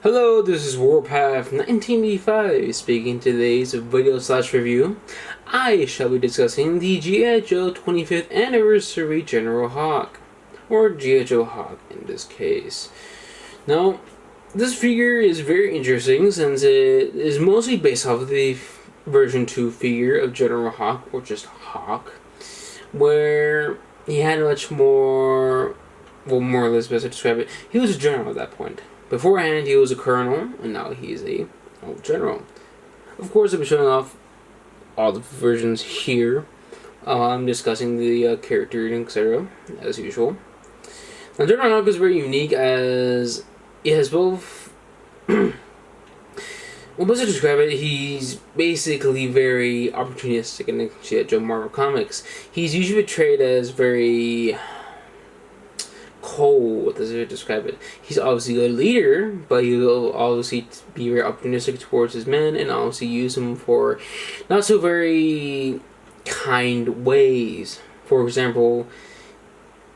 Hello, this is Warpath 1985 speaking today's video/review. I shall be discussing the G.I. Joe 25th Anniversary General Hawk, or G.I. Joe Hawk in this case. Now, this figure is very interesting since it is mostly based off of the version 2 figure of General Hawk, or just Hawk, where he had much more, well, more or less best to describe it, he was a general at that point. Beforehand, he was a colonel, and now he's a old general. Of course, I'll be showing off all the versions here. I'm discussing the character, etc., as usual. Now, General Hawk is very unique as it has both... well, best to describe it, he's basically very opportunistic in the G.I. Joe Marvel comics. He's usually portrayed as very... cold, as I describe it. He's obviously a leader, but he will obviously be very opportunistic towards his men and obviously use them for not so very kind ways. For example,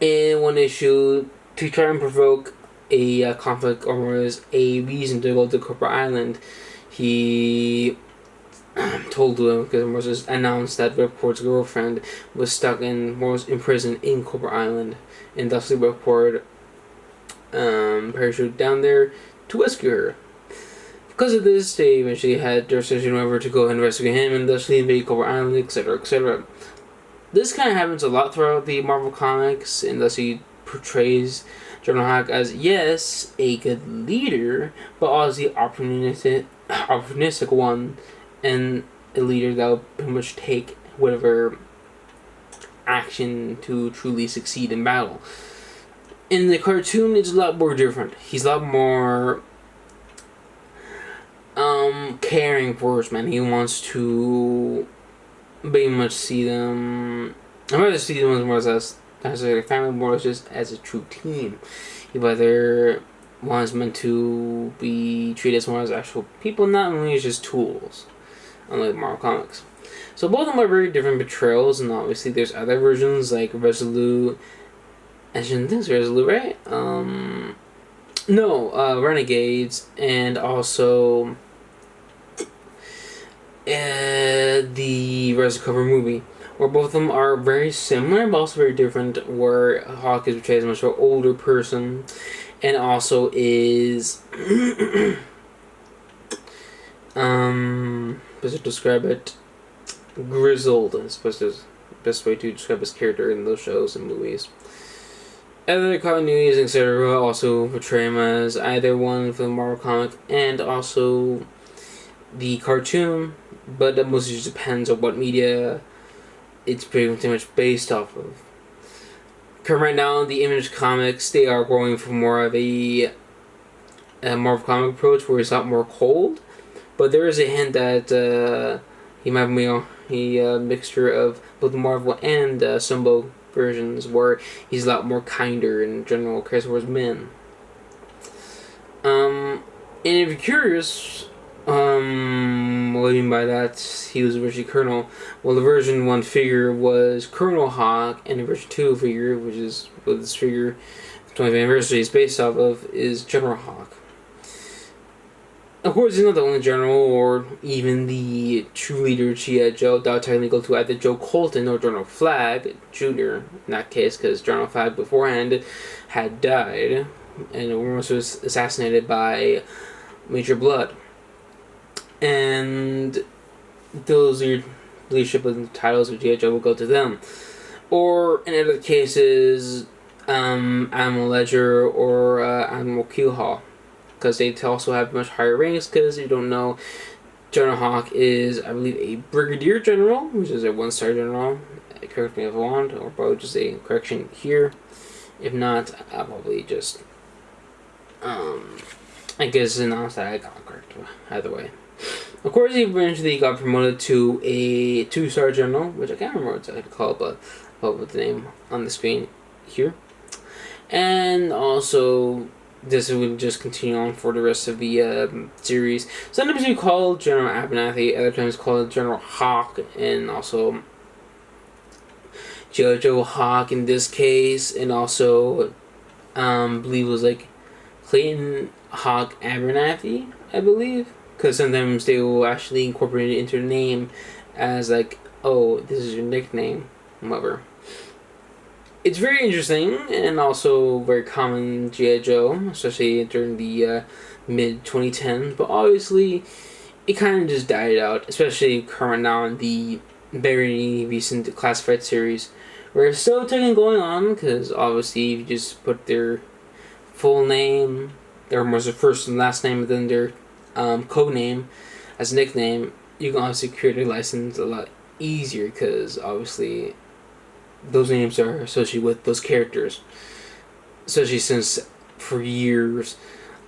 in one issue, to try and provoke a conflict or was a reason to go to Cobra Island, he told him, because it was just announced that Ripcort's girlfriend was in prison in Cobra Island, and thusly Ripcord parachuted down there to rescue her. Because of this, they eventually had their decision over to go and rescue him, and thusly invade Cobra Island, etc., etc. This kind of happens a lot throughout the Marvel comics, and thus he portrays General Hawk as, yes, a good leader, but also the opportunistic one, and a leader that will pretty much take whatever action to truly succeed in battle. In the cartoon, it's a lot more different. He's a lot more caring for his men. He wants to very much see them. I'd rather see them more as a family, more just as a true team. He rather wants men to be treated as more as actual people, not only as just tools, unlike Marvel Comics. So both of them are very different portrayals, and obviously there's other versions like Resolute. I shouldn't think it's Resolute, right? Renegades, and also the Res Cover movie, where both of them are very similar but also very different. Where Hawk is portrayed as a much more older person, and also is best to describe it, grizzled, I suppose is the best way to describe his character in those shows and movies. Other continuities, etc., also portray him as either one for the Marvel comic and also the cartoon, but that mostly just depends on what media it's pretty much based off of. Right now, the Image comics, they are going for more of a Marvel comic approach where it's a lot more cold, but there is a hint that he might be a mixture of both Marvel and Sumbo versions, where he's a lot more kinder in general cares for his men. And if you're curious, what I mean by that, he was originally Colonel. Well, the version 1 figure was Colonel Hawk, and the version 2 figure, which is what this figure, the 20th anniversary is based off of, is General Hawk. Of course, he's not the only general or even the true leader of G.I. Joe. That would technically go to either Joe Colton or General Flagg Jr. in that case, because General Flagg beforehand had died and almost was assassinated by Major Blood. And those leadership and titles of G.I. Joe will go to them. Or in other cases, Animal Ledger or Admiral Keelhaul, because they also have much higher ranks. Because you don't know, General Hawk is, I believe, a brigadier general, which is a 1-star general. Correct me if I want, or probably just a correction here. If not, I'll probably just I guess announce that I got correct either way. Of course, he eventually got promoted to a 2-star general, which I can't remember what I call it, but I'll put the name on the screen here. And also, this would just continue on for the rest of the series. Sometimes you call General Abernathy, other times called General Hawk, and also Joe Hawk in this case, and also believe it was like Clayton Hawk Abernathy, I believe. Because sometimes they will actually incorporate it into the name as like, oh, this is your nickname, whatever. It's very interesting and also very common in G.I. Joe, especially during the mid 2010s. But obviously, it kind of just died out, especially current now in the very recent classified series, where it's still technically going on. Because obviously, if you just put their full name, their first and last name, and then their code name as a nickname, you can obviously create a license a lot easier. Because obviously, those names are associated with those characters, especially since for years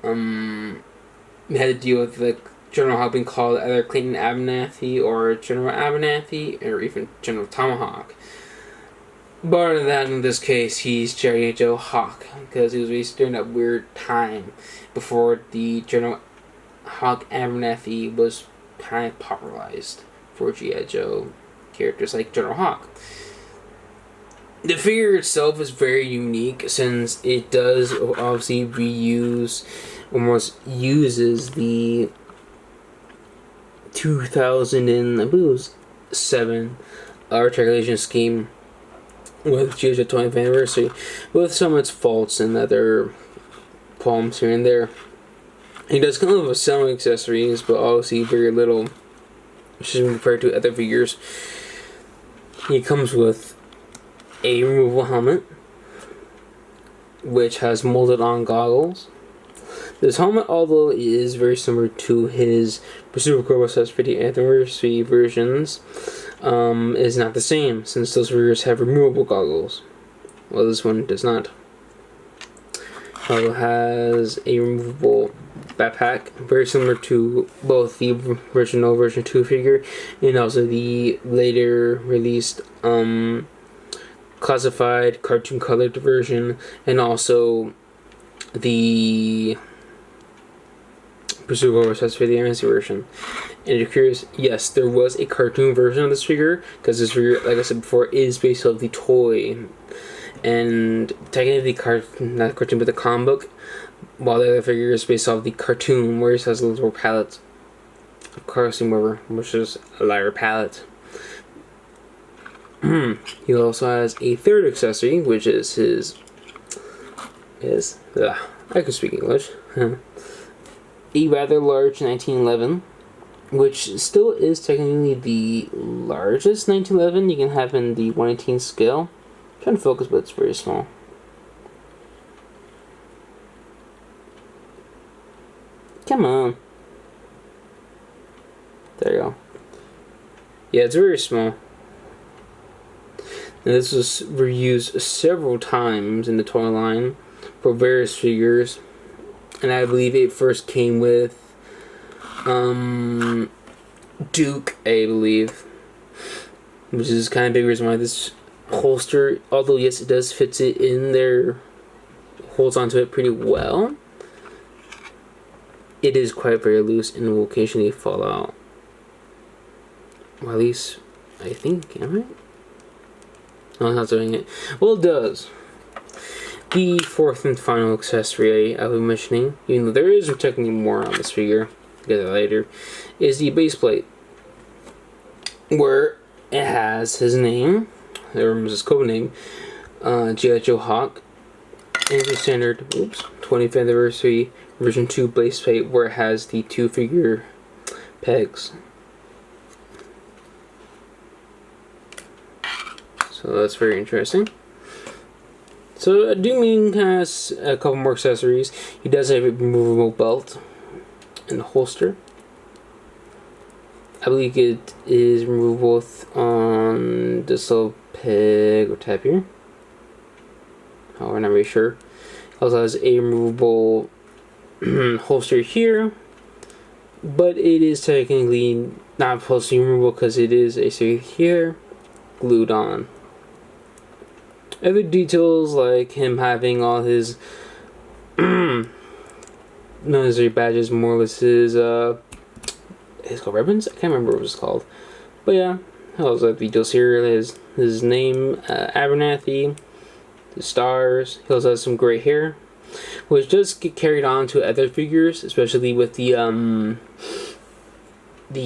we had to deal with the General Hawk being called either Clayton Abernathy or General Abernathy or even General Tomahawk. But other than that, in this case, he's G.I. Joe Hawk because he was released during that weird time before the General Hawk Abernathy was kind of popularized for G.I. Joe characters like General Hawk. The figure itself is very unique since it does obviously reuse, almost uses the 2007 articulation scheme with G.I. Joe 20th anniversary, with some of its faults and other problems here and there. He does come with some accessories, but obviously very little, which is compared to other figures. He comes with a removable helmet, which has molded on goggles. This helmet, although it is very similar to his Super Cobra /50 anniversary versions, is not the same since those figures have removable goggles. Well, this one does not. It has a removable backpack, very similar to both the original version 2 figure and also the later released classified cartoon colored version, and also the Pursuit of for the anniversary version. And if you're curious, yes, there was a cartoon version of this figure, because this figure, like I said before, is based off the toy. And technically not the cartoon, but the comic book, while the other figure is based off the cartoon, where it has a little palette of costume rubber, which is a lighter palette. He also has a third accessory, which is I can speak English. A rather large 1911, which still is technically the largest 1911 you can have in the 1/18 scale. I'm trying to focus, but it's very small. Come on. There you go. Yeah, it's very small. And this was reused several times in the toy line for various figures. And I believe it first came with Duke, I believe. Which is kind of the big reason why this holster, although yes it does fit it in there, holds onto it pretty well, it is quite very loose and will occasionally fall out. Well, at least I think, am I? No, it's not doing it. Well, it does. The fourth and final accessory I'll be mentioning, even though there is technically more on this figure, I'll get that later, is the base plate, where it has his name, or his code name, G.I. Joe Hawk, and the standard 20th anniversary version 2 base plate, where it has the 2 figure pegs. So that's very interesting. So Dooming has a couple more accessories. He does have a removable belt and a holster. I believe it is removable on this little peg or tab here. Oh, we're not really sure. It also has a removable holster here, but it is technically not supposed to be removable because it is a series here glued on. Other details like him having all his military badges, more or less his called ribbons? I can't remember what it was called. But yeah, also have details here, his name, Abernathy, the stars. He also has some gray hair. which does get carried on to other figures, especially with the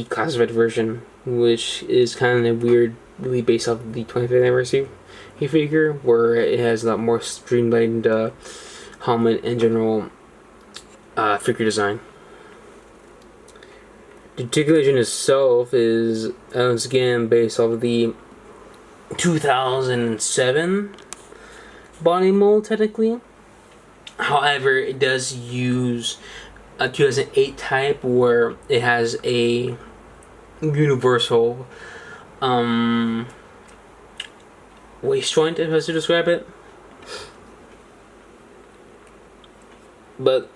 classified version, which is kind of weirdly based off of the 25th anniversary figure, where it has a lot more streamlined helmet and general figure design. The articulation itself is once again based off of the 2007 body mold, technically. However, it does use a 2008 type where it has a universal waist joint, if I was to describe it. But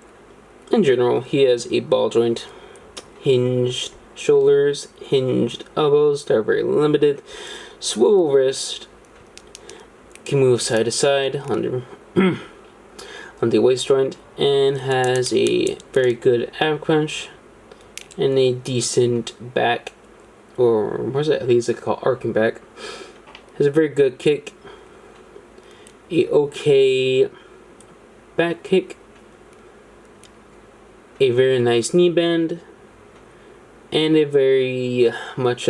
in general, he has a ball joint, hinged shoulders, hinged elbows that are very limited, swivel wrist, can move side to side on the waist joint, and has a very good ab crunch and a decent back, or what's that? I think it's called arcing back. Has a very good kick, a okay back kick, a very nice knee bend, and a very much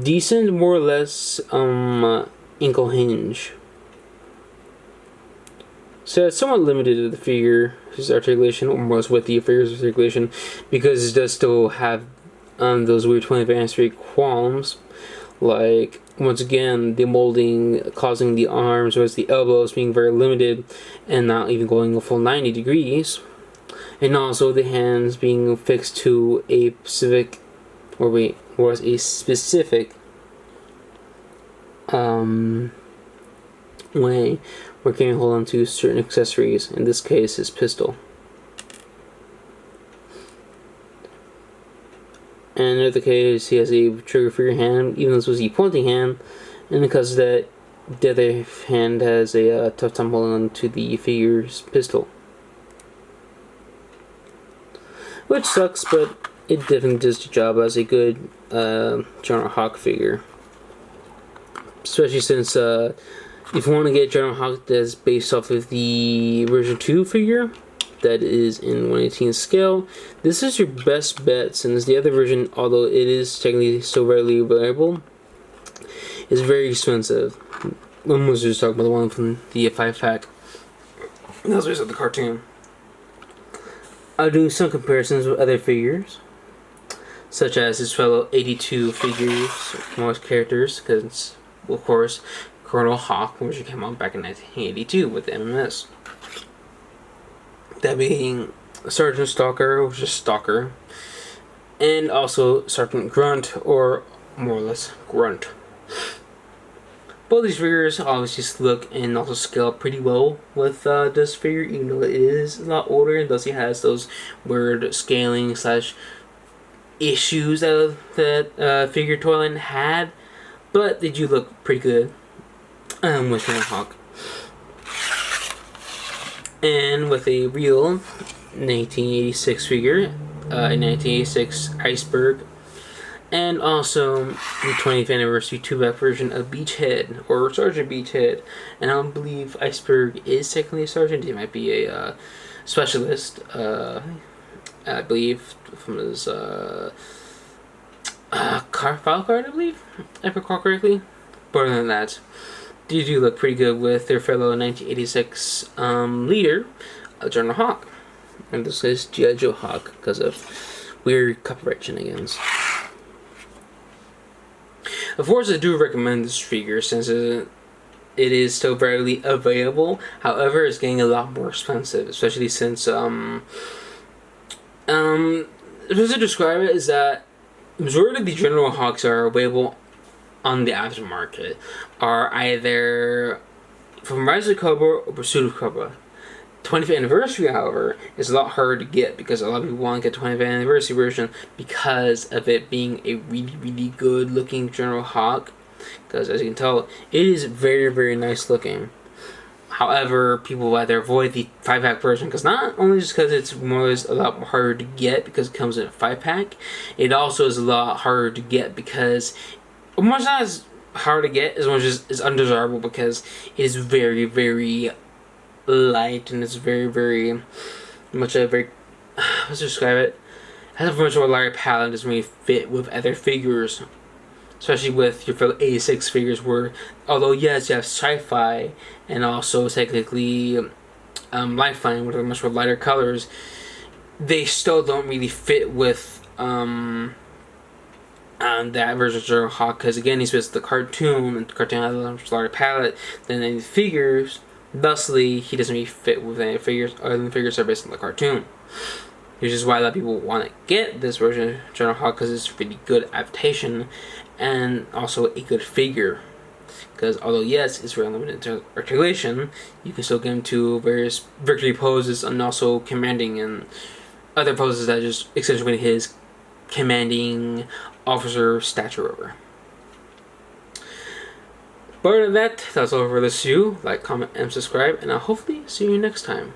decent, more or less, ankle hinge. So it's somewhat limited to the figure, his articulation, or most with the figure's articulation, because it does still have those weird 20th anniversary qualms, like once again the molding causing the arms or the elbows being very limited and not even going a full 90 degrees, and also the hands being fixed to a specific way where can hold on to certain accessories, in this case his pistol. And in the other case, he has a trigger for your hand, even though this was a pointing hand, and because of that, the other hand has a tough time holding on to the figure's pistol. Which sucks, but it definitely does the job as a good General Hawk figure. Especially since if you want to get General Hawk that's based off of the version 2 figure, that is in 1/18 scale, this is your best bet, since the other version, although it is technically still readily available, is very expensive. I'm mostly just talking about the one from the 5-pack. That was based on the cartoon. I'll do some comparisons with other figures, such as his fellow 82 figures, most characters, because, of course, Colonel Hawk, which came out back in 1982 with the MMS. That being Sergeant Stalker, which is Stalker, and also Sergeant Grunt, or more or less Grunt. Both these figures obviously look and also scale up pretty well with this figure, even though it is a lot older, and thus he has those weird scaling / issues that figure Toyland had, but they do look pretty good with Colonel Hawk. And with a real 1986 figure, a 1986 Iceberg, and also the 20th anniversary 2-pack version of Beachhead, or Sergeant Beachhead. And I don't believe Iceberg is technically a sergeant, he might be a specialist, I believe, from his file card, I believe, if I recall correctly. But other than that, they do look pretty good with their fellow 1986 leader, General Hawk. And this is G.I. Joe Hawk because of weird copyright shenanigans. Of course, I do recommend this figure since it is still readily available. However, it's getting a lot more expensive, especially since the way to describe it is that the majority of the General Hawks are available on the aftermarket are either from Rise of Cobra or Pursuit of Cobra. 25th anniversary, however, is a lot harder to get because a lot of people want to get 25th anniversary version because of it being a really, really good looking General Hawk. Because as you can tell, it is very, very nice looking. However, people either avoid the 5-pack version because not only just because it's more or less a lot harder to get because it comes in a 5-pack, it also is a lot harder to get because almost not as hard to get as much as is undesirable because it is very, very light and it's very much a very let's describe it. Has a much more lighter palette and doesn't really fit with other figures, especially with your fellow A6 figures. Where although yes, you have sci-fi and also technically Lifeline, with much more lighter colors, they still don't really fit with that version of General Hawk, because again he's with the cartoon, and the cartoon has a much larger palette than any figures. Thusly, he doesn't really fit with any figures other than the figures that are based on the cartoon. Which is why a lot of people want to get this version of General Hawk, because it's a really good adaptation and also a good figure. Because although yes, it's very limited articulation, you can still get him to various victory poses and also commanding and other poses that just accentuate his commanding officer stature over. But other than that, that's all for this review. Like, comment, and subscribe, and I'll hopefully see you next time.